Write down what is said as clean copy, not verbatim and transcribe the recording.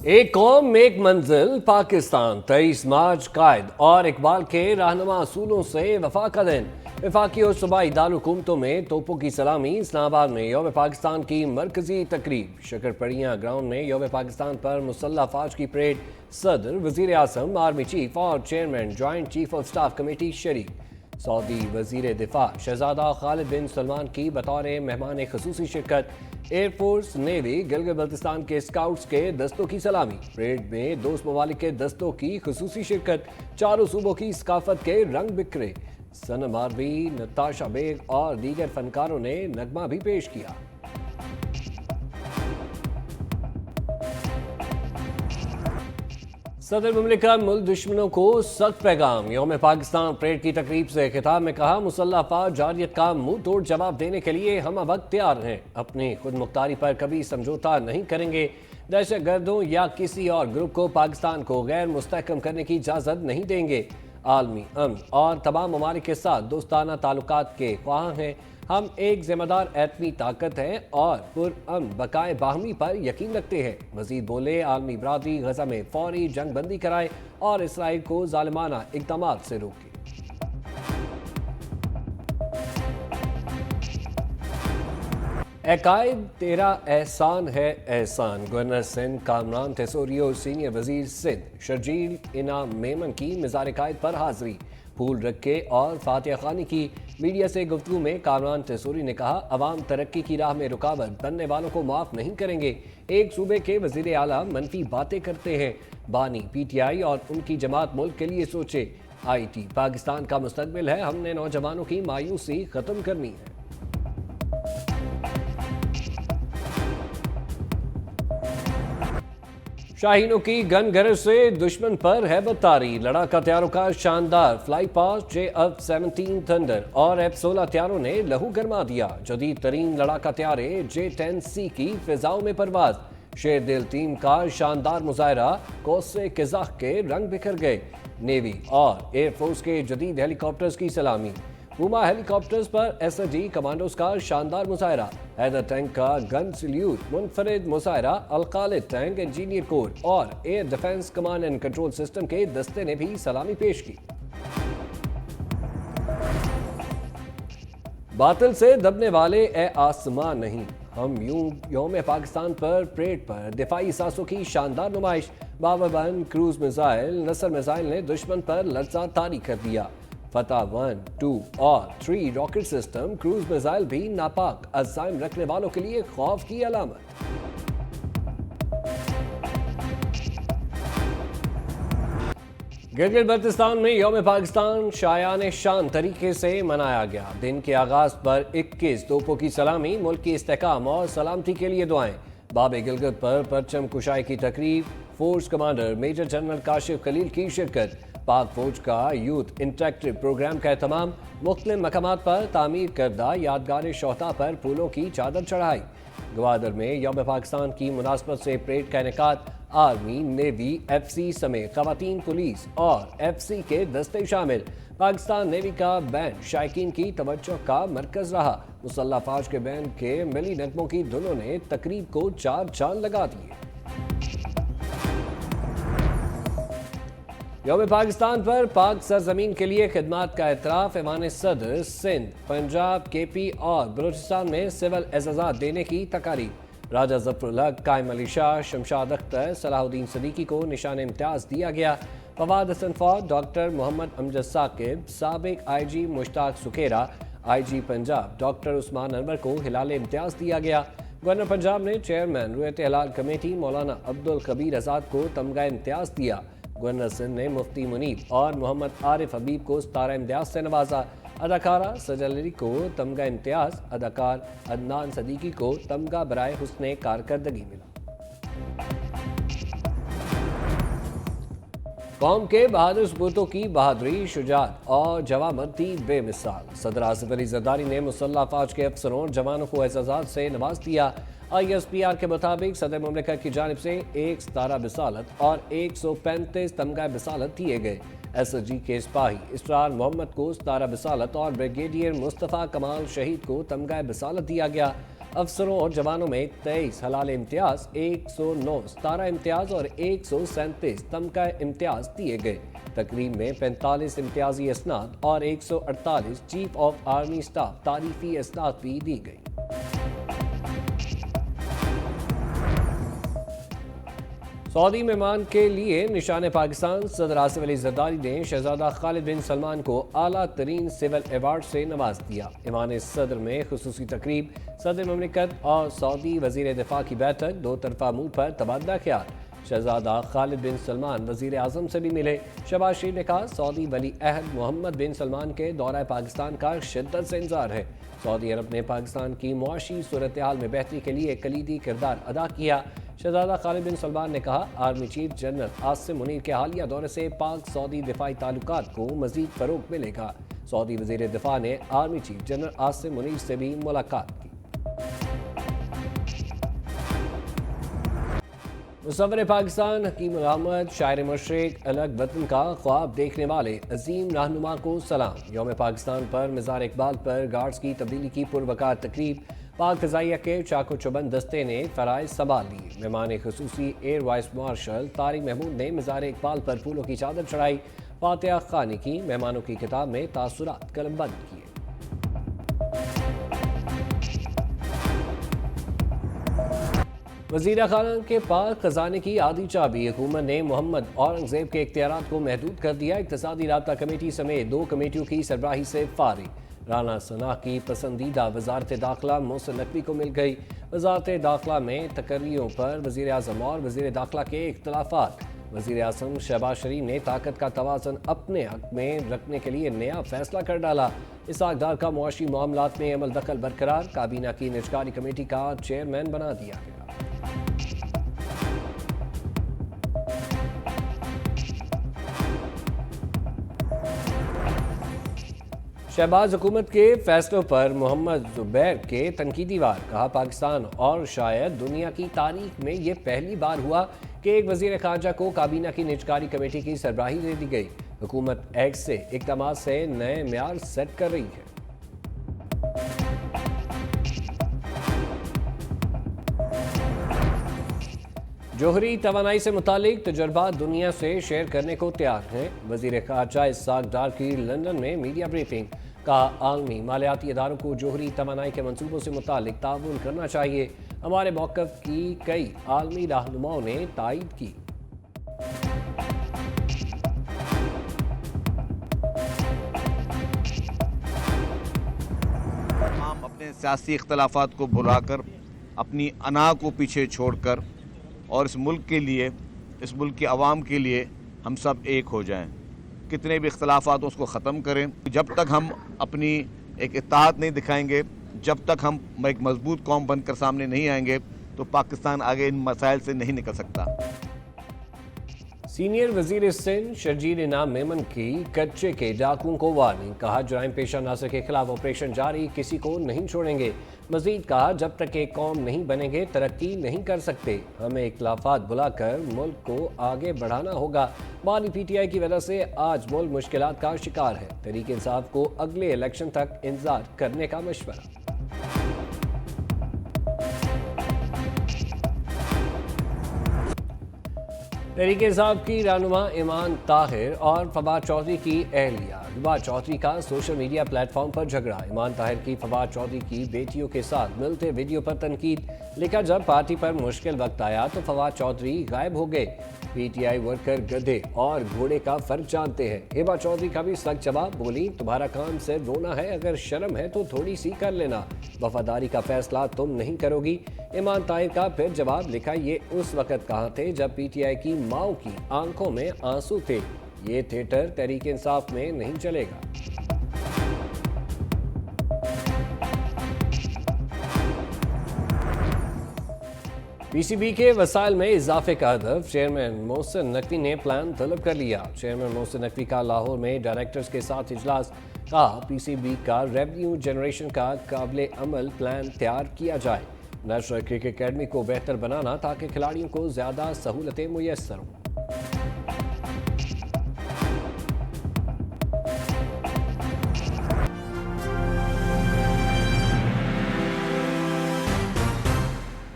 ایک قوم ایک منزل پاکستان 23 مارچ قائد اور اقبال کے رہنما اصولوں سے وفا کا دن۔ وفاقی اور صوبائی دارالحکومتوں میں توپوں کی سلامی۔ اسلام آباد میں یوم پاکستان کی مرکزی تقریب۔ شکرپڑیاں گراؤنڈ میں یوم پاکستان پر مسلح افواج کی پریڈ۔ صدر، وزیر اعظم، آرمی چیف اور chairman joint chief of staff committee شریک۔ سعودی وزیر دفاع شہزادہ خالد بن سلمان کی بطور مہمان خصوصی شرکت۔ Air force, navy, Gilgit Baltistan کے اسکاؤٹس کے دستوں کی سلامی۔ پریڈ میں دوست ممالک کے دستوں کی خصوصی شرکت۔ چاروں صوبوں کی ثقافت کے رنگ بکھرے۔ صنم عربی، نتاشا بیگ اور دیگر فنکاروں نے نغمہ بھی پیش کیا۔ صدر مملکت ملک دشمنوں کو سخت پیغام۔ یوم پاکستان پریڈ کی تقریب سے خطاب میں کہا، مسلح افواج جارحیت کا منہ توڑ جواب دینے کے لیے ہم وقت تیار ہیں، اپنی خود مختاری پر کبھی سمجھوتا نہیں کریں گے، دہشت گردوں یا کسی اور گروپ کو پاکستان کو غیر مستحکم کرنے کی اجازت نہیں دیں گے، عالمی امن اور تمام ممالک کے ساتھ دوستانہ تعلقات کے خواہاں ہیں، ہم ایک ذمہ دار ایٹمی طاقت ہیں اور پرامن بقائے باہمی پر یقین رکھتے ہیں۔ مزید بولے، عالمی برادری غزہ میں فوری جنگ بندی کرائے اور اسرائیل کو ظالمانہ اقدامات سے روکے۔ اے قائد تیرا احسان ہے احسان۔ گورنر سندھ کامران تیسوری اور سینئر وزیر سندھ شرجیل انعام میمن کی مزار قائد پر حاضری، پھول رکھے اور فاتحہ خوانی کی۔ میڈیا سے گفتگو میں کامران تیسوری نے کہا، عوام ترقی کی راہ میں رکاوٹ بننے والوں کو معاف نہیں کریں گے۔ ایک صوبے کے وزیر اعلیٰ منفی باتیں کرتے ہیں۔ بانی پی ٹی آئی اور ان کی جماعت ملک کے لیے سوچے۔ آئی ٹی پاکستان کا مستقبل ہے، ہم نے نوجوانوں کی مایوسی ختم کرنی ہے۔ شاہینوں کی گن گرج سے دشمن پر ہیبت طاری۔ لڑاکا طیاروں کا شاندار فلائی پاسٹ۔ JF-17 تھنڈر اور F-16 طیاروں نے لہو گرما دیا۔ جدید ترین لڑاکا طیارے J-10C کی فضاؤں میں پرواز۔ شیر دل ٹیم کا شاندار مظاہرہ، کوسے قزاق کے رنگ بکھر گئے۔ نیوی اور ایئر فورس کے جدید ہیلی کاپٹرز کی سلامی۔ پوما ہیلی کاپٹرز پر SSD کمانڈوز کا شاندار مظاہرہ۔ حیدر ٹینک کا گن سلیوٹ، منفرد مظاہرہ۔ الخالد ٹینک انجینئر کور اور air defence command and control system کے دستے نے بھی سلامی پیش کی۔ باطل سے دبنے والے اے آسمان نہیں، ہم یوم پاکستان پر پریڈ پر دفاعی اثاثوں کی شاندار نمائش۔ بابر بند کروز میزائل نصر میزائل نے دشمن پر لرزہ طاری کر دیا۔ فتح 1، 2 اور 3 راکٹ سسٹم کروز میزائل بھی ناپاک عزائم رکھنے والوں کے لیے خوف کی علامت۔ گلگت بلتستان میں یوم پاکستان شایان شان طریقے سے منایا گیا۔ دن کے آغاز پر 21 توپوں کی سلامی، ملک کی استحکام اور سلامتی کے لیے دعائیں۔ باب گلگت پر پرچم کشائی کی تقریب، force commander major general Kashif Khalil کی شرکت۔ پاک فوج کا یوتھ انٹریکٹیو پروگرام کا اہتمام، مختلف مقامات پر تعمیر کردہ یادگار شہداء پر پھولوں کی چادر چڑھائی۔ گوادر میں یوم پاکستان کی مناسبت سے پریڈ کا انعقاد۔ آرمی، نیوی، FC سمیت خواتین پولیس اور FC کے دستے شامل۔ پاکستان نیوی کا بینڈ شائقین کی توجہ کا مرکز رہا۔ مسلح افواج کے بینڈ کے ملی نغموں کی دھنوں نے تقریب کو چار چاند لگا دیے۔ یوم پاکستان پر پاک سرزمین کے لیے خدمات کا اعتراف۔ ایوان صدر سندھ، پنجاب، KP اور بلوچستان میں سول اعزازات دینے کی تقاریب۔ راجہ ظفر الحق، قائم علی شاہ، شمشاد اختر، صلاح الدین صدیقی کو نشان امتیاز دیا گیا۔ فواد حسن فوج، ڈاکٹر محمد امجد ثاقب، سابق IG مشتاق سکھیرا، IG پنجاب ڈاکٹر عثمان انور کو ہلال امتیاز دیا گیا۔ گورنر پنجاب نے چیئرمین رویت ہلال کمیٹی مولانا عبدالخبیر آزاد کو تمغہ امتیاز دیا۔ گورنر سندھ نے مفتی منیب اور محمد عارف حبیب کو ستارہ امتیاز سے نوازا۔ اداکارہ سجل علی کو تمغہ امتیاز، اداکار عدنان صدیقی کو تمغہ برائے حسن کارکردگی ملا۔ قوم کے بہادر سپوتوں کی بہادری، شجاعت اور جوانمردی بے مثال۔ صدر آصف علی زرداری نے مسلح افواج کے افسروں اور جوانوں کو اعزازات سے نواز دیا۔ ISPR کے مطابق صدر مملکت کی جانب سے 1 ستارہ بصالت اور 135 تمغہ بصالت دیے گئے۔ SSG کے سپاہی اسرار محمد کو ستارہ بصالت اور بریگیڈیئر مصطفیٰ کمال شہید کو تمغہ بصالت دیا گیا۔ افسروں اور جوانوں میں 23 حلال امتیاز، 109 ستارہ امتیاز اور 137 تمغہ امتیاز دیے گئے۔ تقریب میں 45 امتیازی اسناد اور 148 چیف آف آرمی سٹاف تعریفی اسناد بھی دی گئی۔ سعودی مہمان کے لیے نشان پاکستان، صدر آصف علی زرداری نے شہزادہ خالد بن سلمان کو اعلیٰ ترین سول ایوارڈ سے نواز دیا۔ ایوان صدر میں خصوصی تقریب، صدر مملکت اور سعودی وزیر دفاع کی بیٹھک، دو طرفہ منہ پر تبادلہ خیال۔ شہزادہ خالد بن سلمان وزیر اعظم سے بھی ملے۔ شہباز شریف نے کہا سعودی ولی عہد محمد بن سلمان کے دورہ پاکستان کا شدت سے انتظار ہے۔ سعودی عرب نے پاکستان کی معاشی صورتحال میں بہتری کے لیے کلیدی کردار ادا کیا۔ شہزادہ خالد بن سلمان نے کہا army chief general Asim Munir کے حالیہ دورے سے پاک سعودی دفاعی تعلقات کو مزید فروغ ملے گا۔ سعودی وزیر دفاع نے army chief general Asim Munir سے بھی ملاقات کی۔ مصور پاکستان حکیم احمد، شاعر مشرق، الگ وطن کا خواب دیکھنے والے عظیم رہنما کو سلام۔ یوم پاکستان پر مزار اقبال پر گارڈز کی تبدیلی کی پروقار تقریب، پاک فضائیہ کے چاق و چوبند دستے نے فرائض سنبھال لیے۔ مہمان خصوصی air vice marshal Tariq Mahmood نے مزار اقبال پر پھولوں کی چادر چڑھائی، فاتحہ خوانی کی، مہمانوں کی کتاب میں تاثرات قلم بند کیے۔ وزیر خانہ کے پاس خزانے کی آدھی چابی، حکومت نے محمد اورنگزیب کے اختیارات کو محدود کر دیا۔ اقتصادی رابطہ کمیٹی سمیت 2 کمیٹیوں کی سربراہی سے فارغ۔ رانا ثنا کی پسندیدہ وزارت داخلہ محسن نقوی کو مل گئی۔ وزارت داخلہ میں تقرریوں پر وزیر اعظم اور وزیر داخلہ کے اختلافات۔ وزیر اعظم شہباز شریف نے طاقت کا توازن اپنے حق میں رکھنے کے لیے نیا فیصلہ کر ڈالا۔ اسحاق ڈار کا معاشی معاملات میں عمل دخل برقرار، کابینہ کی نجکاری کمیٹی کا چیئرمین بنا دیا گیا۔ شہباز حکومت کے فیصلوں پر محمد زبیر کے تنقیدی وار، کہا پاکستان اور شاید دنیا کی تاریخ میں یہ پہلی بار ہوا کہ ایک وزیر خارجہ کو کابینہ کی نجکاری کمیٹی کی سربراہی دے دی گئی۔ حکومت ایکس سے اقدامات سے نئے معیار سیٹ کر رہی ہے۔ جوہری توانائی سے متعلق تجربات دنیا سے شیئر کرنے کو تیار ہیں۔ وزیر خارجہ اسحاق ڈار کی لندن میں میڈیا بریفنگ، کہا عالمی مالیاتی اداروں کو جوہری توانائی کے منصوبوں سے متعلق تعاون کرنا چاہیے۔ ہمارے موقف کی کئی عالمی رہنماؤں نے تائید کی۔ ہم اپنے سیاسی اختلافات کو بھلا کر، اپنی انا کو پیچھے چھوڑ کر اور اس ملک کے لیے، اس ملک کی عوام کے لیے ہم سب ایک ہو جائیں۔ کتنے بھی اختلافات ہوں اس کو ختم کریں۔ جب تک ہم اپنی ایک اتحاد نہیں دکھائیں گے، جب تک ہم ایک مضبوط قوم بن کر سامنے نہیں آئیں گے تو پاکستان آگے ان مسائل سے نہیں نکل سکتا۔ سینئر وزیر سندھ شرجیل انعام میمن کی کچے کے ڈاکوؤں کو وارننگ، کہا جرائم پیشہ عناصر کے خلاف آپریشن جاری، کسی کو نہیں چھوڑیں گے۔ مزید کہا جب تک ایک قوم نہیں بنیں گے ترقی نہیں کر سکتے، ہمیں اختلافات بھلا کر ملک کو آگے بڑھانا ہوگا۔ مالی پی ٹی آئی کی وجہ سے آج ملک مشکلات کا شکار ہے، تحریک انصاف کو اگلے الیکشن تک انتظار کرنے کا مشورہ۔ تحریک انصاف کی رہنما ایمان طاہر اور فواد چودھری کی اہلیہ ہبا چودھری کا سوشل میڈیا پلیٹ فارم پر جھگڑا۔ ایمان طاہر کی فواد چودھری کی بیٹیوں کے ساتھ ملتے ویڈیو پر تنقید، لکھا جب پارٹی پر مشکل وقت آیا تو فواد چودھری غائب ہو گئے۔ پی ٹی آئی ورکر گدھے اور گھوڑے کا فرق جانتے ہیں۔ ہبا چودھری کا بھی سخت جواب، بولی تمہارا کام صرف رونا ہے، اگر شرم ہے تو تھوڑی سی کر لینا، وفاداری کا فیصلہ تم نہیں کرو گی۔ ایمان طاہر کا پھر جواب، لکھا یہ اس وقت کہاں تھے جب پی ٹی آئی کی ماؤں کی آنکھوں میں آنسو تھے، یہ تھیٹر تحریک انصاف میں نہیں چلے گا۔ پی سی بی کے وسائل میں اضافے کا ہدف، چیئرمین محسن نقوی نے پلان طلب کر لیا۔ چیئرمین محسن نقوی کا لاہور میں ڈائریکٹرز کے ساتھ اجلاس، کہا پی سی بی کا ریونیو جنریشن کا قابل عمل پلان تیار کیا جائے، نیشنل کرکٹ اکیڈمی کو بہتر بنانا تاکہ کھلاڑیوں کو زیادہ سہولتیں میسر ہوں۔